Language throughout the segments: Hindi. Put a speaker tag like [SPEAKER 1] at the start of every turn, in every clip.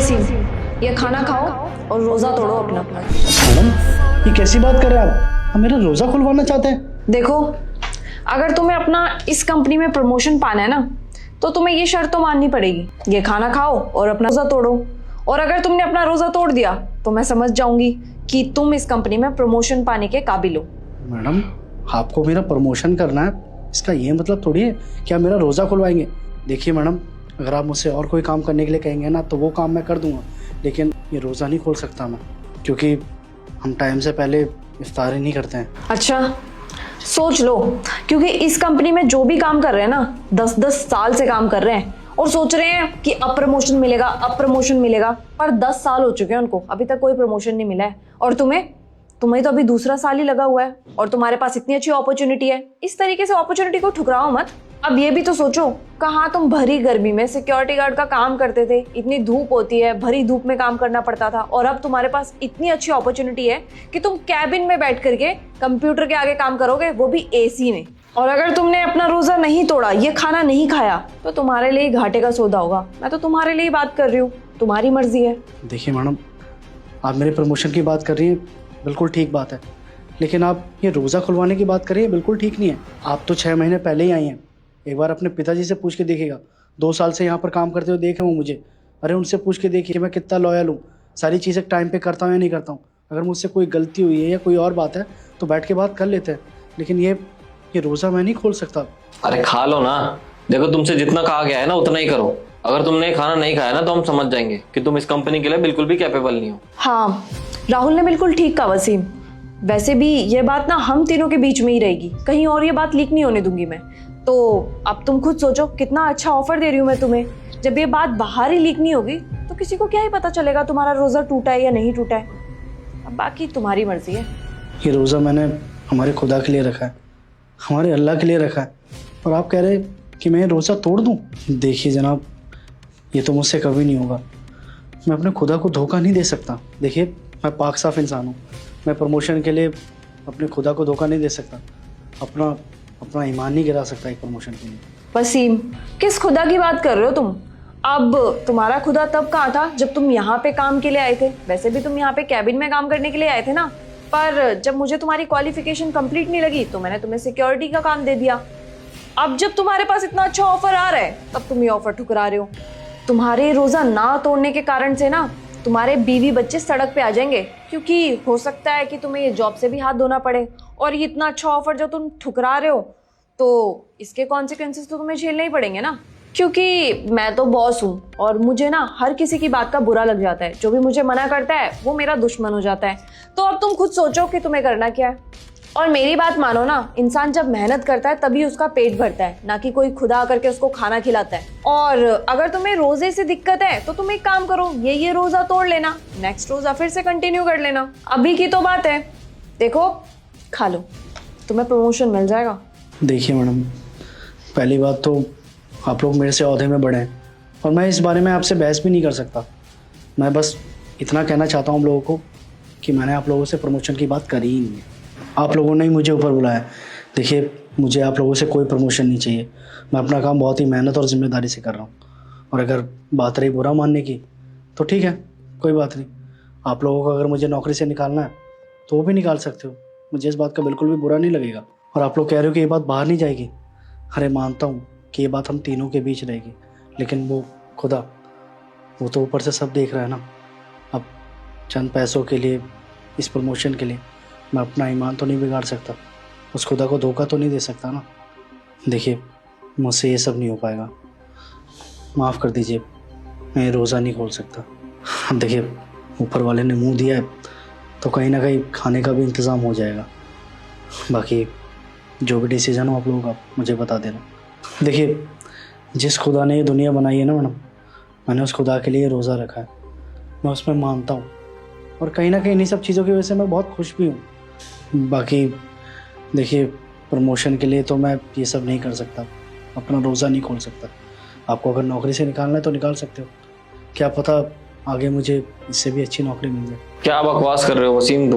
[SPEAKER 1] वसीम, ये खाना खाओ और रोजा तोड़ो अपना अपना।
[SPEAKER 2] मैडम ये कैसी बात कर रहे हैं आप मेरा रोजा खुलवाना चाहते हैं?
[SPEAKER 1] देखो, अगर तुम्हें अपना इस कंपनी में प्रमोशन पाना है ना, तो तुम्हें ये शर्त तो माननी पड़ेगी, ये खाना खाओ और अपना रोजा तोड़ो। और अगर तुमने अपना रोजा तोड़ दिया तो मैं समझ जाऊंगी कि तुम इस कंपनी में प्रमोशन पाने के काबिल हो।
[SPEAKER 2] मैडम आपको मेरा प्रमोशन करना है, इसका ये मतलब थोड़ी है कि आप मेरा रोज़ा खुलवाएंगे। देखिए मैडम, अगर आप मुझसे और कोई काम करने के लिए कहेंगे ना तो वो काम मैं कर दूंगा, लेकिन ये रोज़ा नहीं खोल सकता मैं, क्योंकि हम टाइम से पहले इफ्तार ही नहीं करते हैं।
[SPEAKER 1] अच्छा, सोच लो, क्योंकि इस कंपनी में जो भी काम कर रहे हैं ना 10-10 साल से काम कर रहे हैं और सोच रहे हैं कि अब प्रमोशन मिलेगा, अब प्रमोशन मिलेगा, पर 10 साल हो चुके हैं उनको, अभी तक कोई प्रमोशन नहीं मिला है। और तुम्हें तो अभी दूसरा साल ही लगा हुआ है और तुम्हारे पास इतनी अच्छी अपॉर्चुनिटी है। इस तरीके से अपॉर्चुनिटी को ठुकराओ मत। अब ये भी तो सोचो, कहाँ तुम भरी गर्मी में सिक्योरिटी गार्ड का काम करते थे, इतनी धूप होती है, भरी धूप में काम करना पड़ता था, और अब तुम्हारे पास इतनी अच्छी अपॉर्चुनिटी है कि तुम कैबिन में बैठ करके कंप्यूटर के आगे काम करोगे, वो भी एसी में। और अगर तुमने अपना रोजा नहीं तोड़ा, ये खाना नहीं खाया, तो तुम्हारे लिए घाटे का सौदा होगा। मैं तो तुम्हारे लिए बात कर रही हूँ, तुम्हारी मर्जी है।
[SPEAKER 2] देखिए मैडम, आप मेरे प्रमोशन की बात कर रही हैं, बिल्कुल ठीक बात है, लेकिन आप ये रोज़ा खुलवाने की बात कर रही हैं, बिल्कुल ठीक नहीं है। आप तो 6 महीने पहले ही आई हैं, एक बार अपने पिताजी से पूछ के देखिएगा, 2 साल से यहाँ पर काम करते हुए देखे वो मुझे, अरे उनसे पूछ के देखिए मैं कितना लॉयल हूँ, सारी चीज़ें टाइम पे करता हूँ या नहीं करता हूँ। अगर मुझसे कोई गलती हुई है या कोई और बात है तो बैठ के बात कर लेते हैं, लेकिन ये रोज़ा मैं नहीं खोल सकता।
[SPEAKER 3] अरे खा लो ना, देखो तुमसे जितना कहा गया है ना उतना ही करो। अगर तुमने खाना नहीं खाया ना तो हम समझ जाएंगे कि तुम इस कंपनी के लिए बिल्कुल भी कैपेबल नहीं हो।
[SPEAKER 1] हाँ, राहुल ने बिल्कुल ठीक कहा वसीम। वैसे भी ये बात ना हम तीनों के बीच में ही रहेगी, कहीं और ये बात लीक नहीं होने दूंगी मैं। तो अब तुम खुद सोचो, कितना अच्छा ऑफर दे रही हूँ मैं तुम्हें। जब ये बात बाहर ही लीक नहीं होगी तो किसी को क्या ही पता चलेगा तुम्हारा रोजा टूटा है या नहीं टूटा है। अब बाकी तुम्हारी मर्जी है।
[SPEAKER 2] ये रोज़ा मैंने हमारे खुदा के लिए रखा है, हमारे अल्लाह के लिए रखा है, और आप कह रहे हैं कि मैं ये रोज़ा तोड़ दूँ? देखिए जनाब, ये तो मुझसे कभी नहीं होगा। मैं अपने खुदा को धोखा नहीं दे सकता। देखिए मैं पाक साफ इंसान हूँ, मैं प्रमोशन के लिए अपने खुदा को धोखा नहीं दे सकता, अपना ईमान नहीं गिरा सकता एक प्रमोशन के लिए।
[SPEAKER 1] वसीम, किस खुदा की बात कर रहे हो तुम? अब तुम्हारा खुदा तब कहाँ था जब तुम यहाँ पे काम के लिए आए थे। वैसे भी तुम यहाँ पे कैबिन में काम करने के लिए आए थे ना, पर जब मुझे तुम्हारी क्वालिफिकेशन कंप्लीट नहीं लगी तो मैंने तुम्हें सिक्योरिटी का काम दे दिया। अब जब तुम्हारे पास इतना अच्छा ऑफर आ रहा है तब तुम ये ऑफर ठुकरा रहे हो। तुम्हारे रोजा ना तोड़ने के कारण से ना तुम्हारे बीवी बच्चे सड़क पे आ जाएंगे, क्योंकि हो सकता है कि तुम्हें ये जॉब से भी हाथ धोना पड़े। और ये इतना अच्छा ऑफर जो तुम ठुकरा रहे हो तो इसके कॉन्सिक्वेंसेस तो तुम्हें झेलने ही पड़ेंगे ना, क्योंकि मैं तो बॉस हूँ और मुझे ना हर किसी की बात का बुरा लग जाता है। जो भी मुझे मना करता है वो मेरा दुश्मन हो जाता है। तो अब तुम खुद सोचो कि तुम्हें करना क्या है। और मेरी बात मानो ना, इंसान जब मेहनत करता है तभी उसका पेट भरता है, ना कि कोई खुदा करके उसको खाना खिलाता है। और अगर तुम्हें रोजे से दिक्कत है तो तुम एक काम करो, ये रोजा तोड़ लेना, नेक्स्ट रोजा फिर से कंटिन्यू कर लेना। अभी की तो बात है, देखो खा लो, तुम्हें प्रमोशन मिल जाएगा।
[SPEAKER 2] देखिए मैडम, पहली बात तो आप लोग मेरे से ओहदे में बड़े हैं और मैं इस बारे में आपसे बहस भी नहीं कर सकता। मैं बस इतना कहना चाहता हूँ आप लोगों को कि मैंने आप लोगों से प्रमोशन की बात करी ही नहीं है, आप लोगों ने ही मुझे ऊपर बुलाया। देखिए मुझे आप लोगों से कोई प्रमोशन नहीं चाहिए, मैं अपना काम बहुत ही मेहनत और ज़िम्मेदारी से कर रहा हूँ। और अगर बात रही बुरा मानने की तो ठीक है, कोई बात नहीं, आप लोगों को अगर मुझे नौकरी से निकालना है तो वो भी निकाल सकते हो, मुझे इस बात का बिल्कुल भी बुरा नहीं लगेगा। और आप लोग कह रहे हो कि ये बात बाहर नहीं जाएगी, अरे मानता हूँ कि ये बात हम तीनों के बीच रहेगी, लेकिन वो खुदा, वो तो ऊपर से सब देख रहा है ना। अब चंद पैसों के लिए, इस प्रमोशन के लिए मैं अपना ईमान तो नहीं बिगाड़ सकता, उस खुदा को धोखा तो नहीं दे सकता ना। देखिए मुझसे ये सब नहीं हो पाएगा, माफ़ कर दीजिए, मैं रोज़ा नहीं खोल सकता। देखिए ऊपर वाले ने मुंह दिया है तो कहीं ना कहीं खाने का भी इंतज़ाम हो जाएगा। बाकी जो भी डिसीज़न हो आप लोगों का मुझे बता देना। देखिए जिस खुदा ने ये दुनिया बनाई है ना मैडम, मैंने उस खुदा के लिए रोज़ा रखा है, मैं उसमें मानता हूँ और कहीं ना कहीं इन्हीं सब चीज़ों की वजह से मैं बहुत खुश भी हूँ। बाकी देखिए प्रमोशन के लिए तो मैं ये सब नहीं कर सकता, अपना रोज़ा नहीं खोल सकता। आपको अगर नौकरी से निकालना है तो निकाल सकते हो, क्या पता आगे मुझे इससे भी अच्छी नौकरी मिल जाए।
[SPEAKER 3] क्या बकवास कर रहे हो वसीम,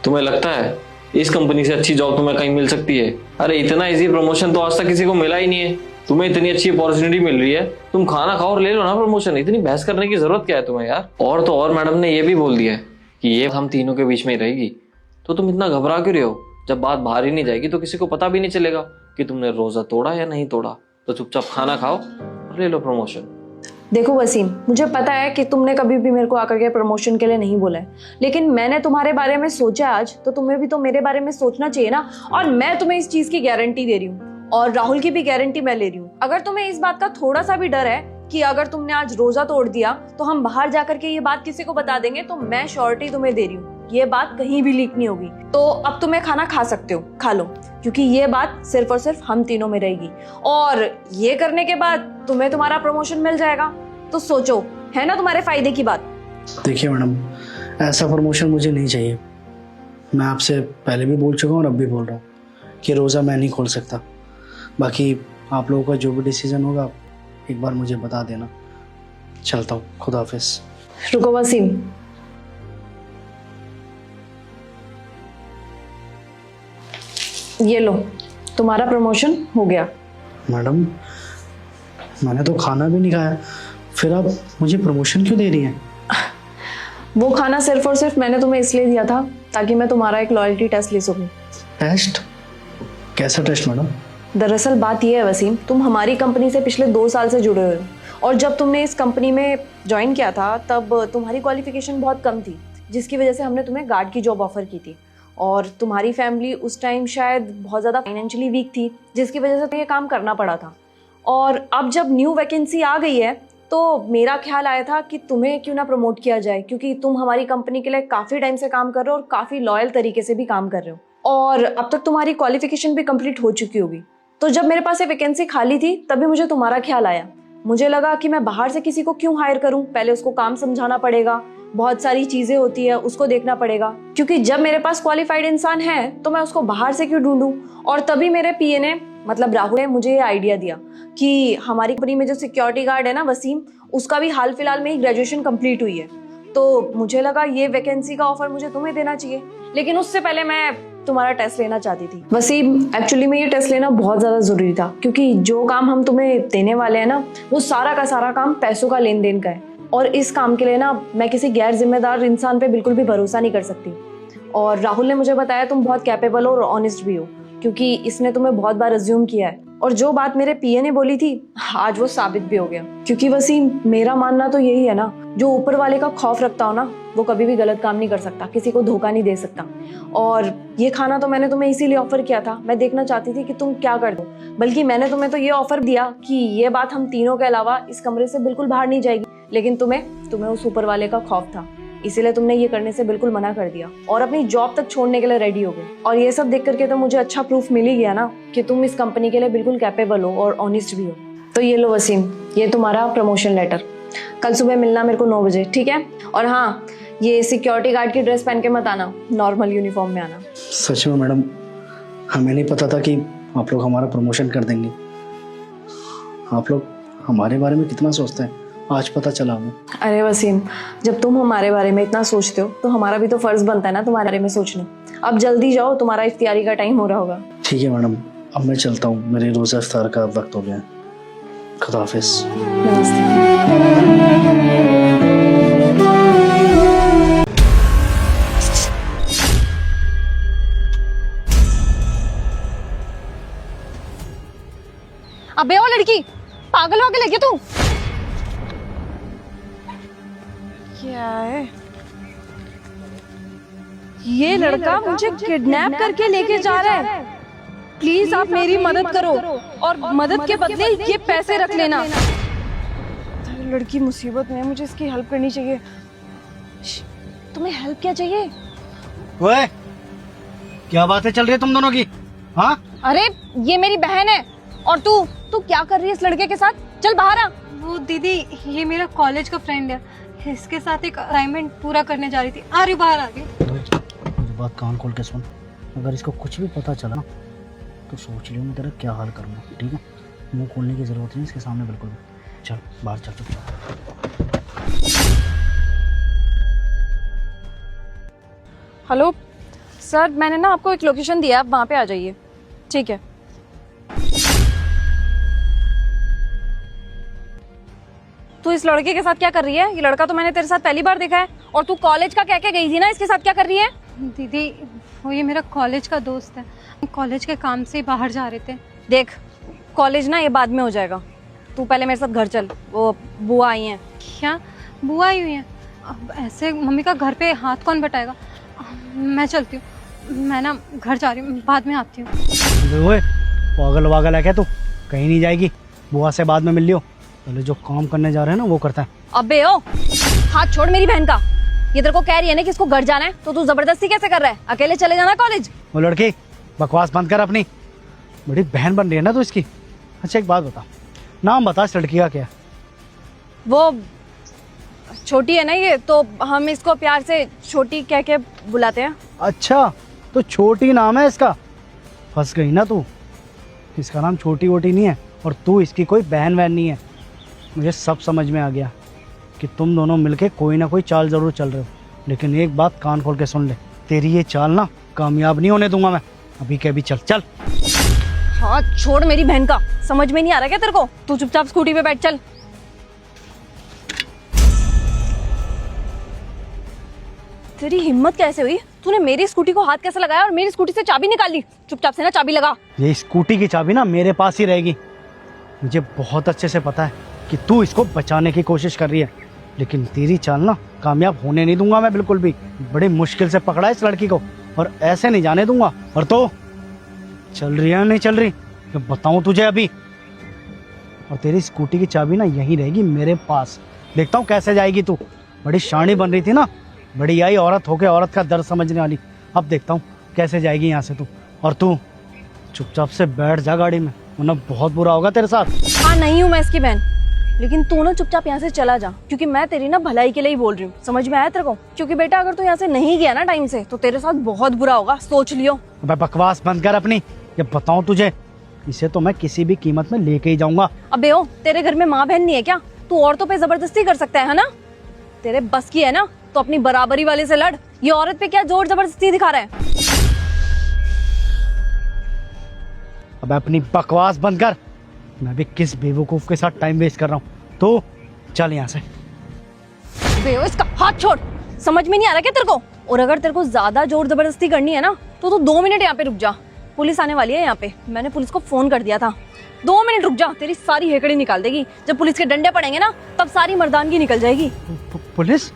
[SPEAKER 3] तुम्हें लगता है इस कंपनी से अच्छी जॉब तुम्हें कहीं मिल सकती है? अरे इतना इजी प्रमोशन तो आज तक किसी को मिला ही नहीं है। तुम्हें इतनी अच्छी अपॉर्चुनिटी मिल रही है, तुम खाना खाओ और ले लो ना प्रमोशन। इतनी बहस करने की जरूरत क्या है तुम्हें यार। और तो और मैडम ने ये भी बोल दिया है कि ये हम तीनों के बीच में ही रहेगी। तो तुम इतना घबरा क्यों रहे हो? जब बात बाहर ही नहीं जाएगी तो किसी को पता भी नहीं चलेगा कि तुमने रोजा तोड़ा या नहीं तोड़ा। तो चुपचाप खाना खाओ और ले लो प्रमोशन।
[SPEAKER 1] देखो वसीम, मुझे पता है कि तुमने कभी भी मेरे को आकर के प्रमोशन के लिए नहीं बोला है, लेकिन मैंने तुम्हारे बारे में सोचा आज, तो तुम्हें भी तो मेरे बारे में सोचना चाहिए ना। और मैं तुम्हें इस चीज की गारंटी दे रही हूँ और राहुल की भी गारंटी मैं ले रही हूँ। अगर तुम्हें इस बात का थोड़ा सा भी डर है कि अगर तुमने आज रोजा तोड़ दिया तो हम बाहर जाकर के ये बात किसी को बता देंगे, तो मैं श्योरिटी तुम्हें दे रही हूँ ये बात कहीं भी लीक नहीं होगी। तो अब तुम्हें खाना खा सकते हो, खा लो, क्योंकि ये बात सिर्फ और सिर्फ हम तीनों में रहेगी। और ये करने के बाद तुम्हें तुम्हारा प्रमोशन मिल जाएगा। तो सोचो, है ना तुम्हारे फायदे की बात।
[SPEAKER 2] देखिए मैडम, ऐसा प्रमोशन मुझे नहीं चाहिए। मैं आपसे पहले भी बोल चुका हूँ और अब भी बोल रहा हूँ कि रोज़ा मैं नहीं खोल सकता। बाकी आप लोगों का जो भी डिसीजन होगा एक बार मुझे बता देना। चलता हूँ, खुदा हाफिज।
[SPEAKER 1] रुको वसीम, ये लो, तुम्हारा प्रमोशन हो गया।
[SPEAKER 2] मैडम, मैंने तो खाना भी नहीं खाया, फिर आप मुझे प्रमोशन क्यों दे रही हैं?
[SPEAKER 1] वो खाना सिर्फ और सिर्फ मैंने तुम्हें इसलिए दिया था ताकि मैं तुम्हारा एक लॉयल्टी टेस्ट ले सकूं।
[SPEAKER 2] टेस्ट? कैसा टेस्ट मैडम?
[SPEAKER 1] दरअसल बात यह है वसीम, तुम हमारी कंपनी से पिछले 2 साल से जुड़े हुए हो और जब तुमने इस कंपनी में ज्वाइन किया था तब तुम्हारी क्वालिफिकेशन बहुत कम थी, जिसकी वजह से हमने तुम्हें गार्ड की जॉब ऑफर की थी। और तुम्हारी फैमिली उस टाइम शायद बहुत ज़्यादा फाइनेंशियली वीक थी, जिसकी वजह से तुम्हें ये काम करना पड़ा था। और अब जब न्यू वैकेंसी आ गई है तो मेरा ख्याल आया था कि तुम्हें क्यों ना प्रमोट किया जाए, क्योंकि तुम हमारी कंपनी के लिए काफ़ी टाइम से काम कर रहे हो और काफ़ी लॉयल तरीके से भी काम कर रहे हो और अब तक तुम्हारी क्वालिफिकेशन भी कंप्लीट हो चुकी होगी। तो जब मेरे पास ये वैकेंसी खाली थी तभी मुझे तुम्हारा ख्याल आया। मुझे लगा कि मैं बाहर से किसी को क्यों हायर करूं, पहले उसको काम समझाना पड़ेगा, बहुत सारी चीजें होती है, उसको देखना पड़ेगा। क्योंकि जब मेरे पास क्वालिफाइड इंसान है तो मैं उसको बाहर से क्यों ढूंढूं। और तभी मेरे पीए ने, मतलब राहुल ने, मुझे ये आइडिया दिया कि हमारी कंपनी में जो सिक्योरिटी गार्ड है ना वसीम, उसका भी हाल फिलहाल में ही ग्रेजुएशन कंप्लीट हुई है। तो मुझे लगा ये वैकेंसी का ऑफर मुझे तुम्हें देना चाहिए, लेकिन उससे पहले मैं तुम्हारा टेस्ट लेना चाहती थी। वसीम, एक्चुअली में ये टेस्ट लेना बहुत ज़्यादा ज़रूरी था, क्योंकि जो काम हम तुम्हें देने वाले हैं ना, वो सारा का सारा काम पैसों का लेन देन का है। और इस काम के लिए ना मैं किसी गैर जिम्मेदार इंसान पे बिल्कुल भी भरोसा नहीं कर सकती। और राहुल ने मुझे बताया तुम बहुत कैपेबल हो और ऑनेस्ट भी हो, क्योंकि इसने तुम्हें बहुत बार अज्यूम किया है। और जो बात मेरे पीए ने बोली थी आज वो साबित भी हो गया। क्योंकि वसीम, मेरा मानना तो यही है ना, जो ऊपर वाले का खौफ रखता हो ना, वो कभी भी गलत काम नहीं कर सकता, किसी को धोखा नहीं दे सकता। और ये खाना तो मैंने तुम्हें इसीलिए ऑफर किया था, मैं देखना चाहती थी कि तुम क्या कर दो। बल्कि मैंने तुम्हें तो ये ऑफर दिया कि ये बात हम तीनों के अलावा इस कमरे से बिल्कुल बाहर नहीं जाएगी, लेकिन तुम्हें उस ऊपर वाले का खौफ था, इसीलिए तुमने ये करने से बिल्कुल मना कर दिया और अपनी जॉब तक छोड़ने के लिए रेडी हो गए। और ये सब देख करके तो मुझे अच्छा प्रूफ मिल ही गया ना कि तुम इस कंपनी के लिए बिल्कुल कैपेबल हो और ऑनेस्ट भी हो। तो ये लो वसीम, ये तुम्हारा प्रमोशन लेटर। कल सुबह मिलना मेरे को 9 बजे, ठीक है? और हाँ, ये सिक्योरिटी गार्ड की ड्रेस पहन के मत आना, नॉर्मल यूनिफॉर्म में आना।
[SPEAKER 2] सच में मैडम, हमें नहीं पता था कि आप लोग हमारा प्रमोशन कर देंगे। आप लोग हमारे बारे में कितना सोचते हैं, आज पता चला हमें।
[SPEAKER 1] अरे वसीम, जब तुम हमारे बारे में इतना सोचते हो तो हमारा भी तो फर्ज बनता है ना तुम्हारे बारे में सोचना। अब जल्दी जाओ, तुम्हारा इफ्तियारी का टाइम हो रहा होगा।
[SPEAKER 2] ठीक है मैडम, अब मैं चलता हूँ, मेरे रोज़ा इफ्तार का वक्त हो गया है। खुदा हाफिज।
[SPEAKER 4] अबे ओ लड़की, पागल हो गई लगी तू?
[SPEAKER 1] क्या है ये लड़का? मुझे किडनैप करके लेके जा रहा है। प्लीज आप मेरी मदद करो और मदद के बदले ये पैसे रख लेना। लड़की मुसीबत में है, मुझे इसकी हेल्प करनी चाहिए। तुम्हें हेल्प क्या चाहिए?
[SPEAKER 2] ओए, क्या बातें चल रही है तुम दोनों की? हाँ?
[SPEAKER 4] अरे ये मेरी बहन है और तू क्या कर रही है इस लड़के के साथ? चल बाहर आ।
[SPEAKER 5] वो दीदी, ये मेरा कॉलेज का फ्रेंड है, इसके साथ एक असाइनमेंट पूरा करने जा रही थी। आ रही, बाहर आ गई।
[SPEAKER 2] मुझे बात कान खोल के सुन, अगर इसको कुछ भी पता चला ना तो सोच लियो मैं तेरा क्या हाल करूँगा, ठीक है? मुंह खोलने की जरूरत नहीं इसके सामने बिल्कुल भी। चल बाहर चल चुप।
[SPEAKER 1] हेलो सर, मैंने ना आपको एक लोकेशन दिया, आप वहाँ पे आ जाइए। ठीक है।
[SPEAKER 4] तू इस लड़के के साथ क्या कर रही है? ये लड़का तो मैंने तेरे साथ पहली बार देखा है। और तू कॉलेज का कह के गई थी ना, इसके साथ क्या कर रही है?
[SPEAKER 5] दीदी वो ये मेरा कॉलेज का दोस्त है, कॉलेज के काम से ही बाहर जा रहे थे।
[SPEAKER 4] देख, कॉलेज ना ये बाद में हो जाएगा। तू पहले मेरे साथ घर चल, वो बुआ आई हैं।
[SPEAKER 5] क्या बुआ आई हुई है? अब ऐसे मम्मी का घर पे हाथ कौन बटाएगा? मैं चलती हूँ, मैं ना घर जा रही हूँ, बाद में आती हूँ।
[SPEAKER 2] ओए पागल वागल है क्या तू? कहीं नहीं जाएगी, बुआ से बाद में मिल लियो। पहले जो काम करने जा रहे हैं ना वो करता है।
[SPEAKER 4] अबे ओ, हाथ छोड़ मेरी बहन का। ये तेरे को कह रही है ना कि इसको घर जाना है, तो तू जबरदस्ती कैसे कर रहा है? अकेले चले जाना कॉलेज।
[SPEAKER 2] वो लड़की बकवास बंद कर अपनी, बड़ी बहन बन रही है ना तू इसकी। अच्छा एक बात बता, नाम बता इस लड़की का क्या है?
[SPEAKER 4] वो छोटी है ना ये, तो हम इसको प्यार से छोटी कह के बुलाते हैं।
[SPEAKER 2] अच्छा तो छोटी नाम है इसका। फंस गई ना तू, इसका नाम छोटी वोटी नहीं है और तू इसकी कोई बहन वहन नहीं है। मुझे सब समझ में आ गया कि तुम दोनों मिलके कोई ना कोई चाल जरूर चल रहे हो, लेकिन एक बात कान खोल के सुन ले, तेरी ये चाल ना कामयाब नहीं होने दूंगा मैं। अभी के अभी चल चल।
[SPEAKER 4] हाथ छोड़ मेरी बहन का। समझ में नहीं आ रहा क्या तेरे को? तू चुपचाप स्कूटी पे बैठ चल। तेरी हिम्मत कैसे हुई? तूने मेरी स्कूटी को हाथ कैसे लगाया और मेरी स्कूटी से चाबी निकाल ली? चुपचाप से ना चाबी लगा।
[SPEAKER 2] ये स्कूटी की चाबी ना मेरे पास ही रहेगी। मुझे बहुत अच्छे से पता है कि तू इसको बचाने की कोशिश कर रही है, लेकिन तेरी चाल ना कामयाब होने नहीं दूंगा मैं बिल्कुल भी। बड़ी मुश्किल से पकड़ा है इस लड़की को और ऐसे नहीं जाने दूंगा। और तो चल रही है नहीं चल रही तो बताऊं तुझे अभी। और तेरी स्कूटी की चाबी ना यहीं रहेगी मेरे पास। देखता हूँ कैसे जाएगी तू। बड़ी शानी बन रही थी ना, बड़ी आई औरत होके औरत का दर्द समझने वाली। अब देखता हूँ कैसे जाएगी यहाँ से तू। और तू चुपचाप से बैठ जा गाड़ी में, वरना बहुत बुरा होगा तेरे साथ।
[SPEAKER 4] हाँ नहीं हूँ मैं इसकी बहन, लेकिन तू ना चुपचाप यहाँ से चला जा, क्योंकि मैं तेरी ना भलाई के लिए ही बोल रही हूँ। समझ में आया तेरे को? क्योंकि बेटा अगर तू यहाँ से नहीं गया ना टाइम से, तो तेरे साथ बहुत बुरा होगा, सोच लियो।
[SPEAKER 2] अबे बकवास बंद कर अपनी। ये बताऊं तुझे, इसे तो मैं किसी भी कीमत में लेके ही जाऊंगा।
[SPEAKER 4] अबे ओ, तेरे घर में माँ बहन नहीं है क्या? तू औरतों पे जबरदस्ती कर सकता है ना? तेरे बस की है ना तो अपनी बराबरी वाले से लड़। ये औरत पे क्या जोर जबरदस्ती दिखा रहा है?
[SPEAKER 2] अब अपनी बकवास बंद कर। मैं भी किस बेवकूफ के साथ टाइम वेस्ट कर रहा हूँ। तो चल यहाँ से।
[SPEAKER 4] बे ओ, इसका हाथ छोड़। समझ में नहीं आ रहा क्या तेरे को? और अगर तेरे को ज्यादा जोर जबरदस्ती करनी है ना, तो तू 2 मिनट यहाँ पे रुक जा। पुलिस आने वाली है यहाँ पे, मैंने पुलिस को फोन कर दिया था। 2 मिनट रुक जा, तेरी सारी हेकड़ी निकाल देगी। जब पुलिस के डंडे पड़ेंगे ना, तब सारी मर्दानगी निकल जाएगी।
[SPEAKER 2] पुलिस?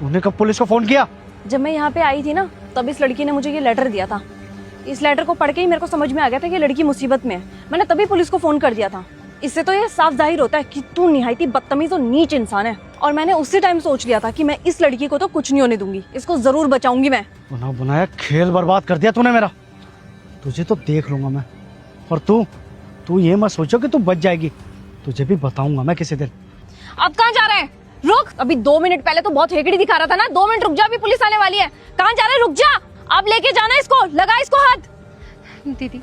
[SPEAKER 2] तूने कब पुलिस को फोन किया?
[SPEAKER 4] जब मैं यहाँ पे आई थी ना, तब इस लड़की ने मुझे ये लेटर दिया था। इस लेटर को पढ़ के ही मेरे को समझ में आ गया था कि लड़की मुसीबत में है। मैंने तभी पुलिस को फोन कर दिया था। इससे तो ये साफ जाहिर होता है कि तू निहायती बदतमीज और नीच इंसान है। और मैंने उसी टाइम सोच लिया था कि मैं इस लड़की को तो कुछ नहीं होने दूंगी, इसको जरूर बचाऊंगी मैं।
[SPEAKER 2] बना बनाया खेल बर्बाद कर दिया तूने मेरा। तुझे तो देख लूंगा मैं। और तू ये मत सोचो कि तू बच जाएगी, तुझे भी बताऊंगा मैं किसी दिन।
[SPEAKER 4] अब कहाँ जा रहा है? रुक, अभी 2 मिनट पहले तो बहुत हेकड़ी दिखा रहा था ना। 2 मिनट रुक जा, अभी पुलिस आने वाली है। कहाँ जा रहा है? रुक जा, अब लेके जाना इसको, लगा इसको हाथ।
[SPEAKER 5] दीदी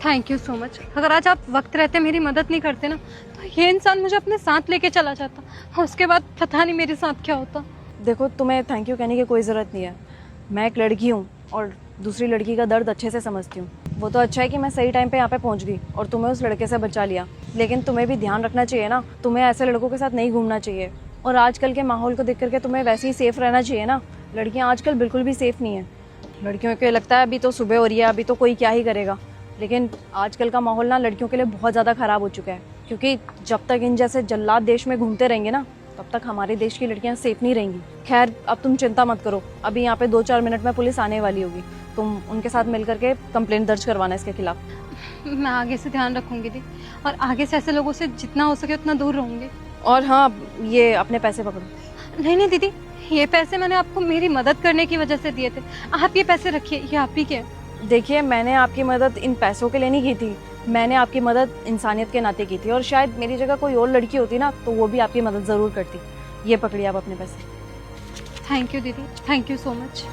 [SPEAKER 5] थैंक यू सो मच। अगर आज आप वक्त रहते मेरी मदद नहीं करते ना, तो ये इंसान मुझे अपने साथ लेके चला जाता, और उसके बाद पता नहीं मेरे साथ क्या होता।
[SPEAKER 4] देखो, तुम्हें थैंक यू कहने की कोई ज़रूरत नहीं है। मैं एक लड़की हूँ और दूसरी लड़की का दर्द अच्छे से समझती हूँ। वो तो अच्छा है कि मैं सही टाइम पे यहाँ पे पहुँच गई और तुम्हें उस लड़के से बचा लिया। लेकिन तुम्हें भी ध्यान रखना चाहिए ना, तुम्हें ऐसे लड़कों के साथ नहीं घूमना चाहिए। और आजकल के माहौल को देख करके तुम्हें वैसे ही सेफ रहना चाहिए ना। लड़कियाँ आजकल बिल्कुल भी सेफ नहीं है। लड़कियों को लगता है अभी तो सुबह हो रही है, अभी तो कोई क्या ही करेगा। लेकिन आजकल का माहौल ना लड़कियों के लिए बहुत ज़्यादा ख़राब हो चुका है, क्योंकि जब तक इन जैसे जल्लाद देश में घूमते रहेंगे ना, तब तक हमारे देश की लड़कियां सेफ नहीं रहेंगी। खैर, अब तुम चिंता मत करो, अभी यहाँ पे 2-4 मिनट में पुलिस आने वाली होगी। तुम उनके साथ मिल करके कंप्लेंट दर्ज करवाना इसके खिलाफ।
[SPEAKER 5] मैं आगे से ध्यान रखूंगी दी, और आगे से ऐसे लोगों से जितना हो सके उतना दूर रहूंगी।
[SPEAKER 4] और हाँ, ये अपने पैसे पकड़ो।
[SPEAKER 5] नहीं दीदी, ये पैसे मैंने आपको मेरी मदद करने की वजह से दिए थे। आप ये पैसे रखिए, ये आप ही के।
[SPEAKER 4] देखिए, मैंने आपकी मदद इन पैसों के लिए नहीं की थी, मैंने आपकी मदद इंसानियत के नाते की थी। और शायद मेरी जगह कोई और लड़की होती ना, तो वो भी आपकी मदद ज़रूर करती। ये पकड़िए आप अपने पैसे।
[SPEAKER 5] थैंक यू दीदी, थैंक यू सो मच।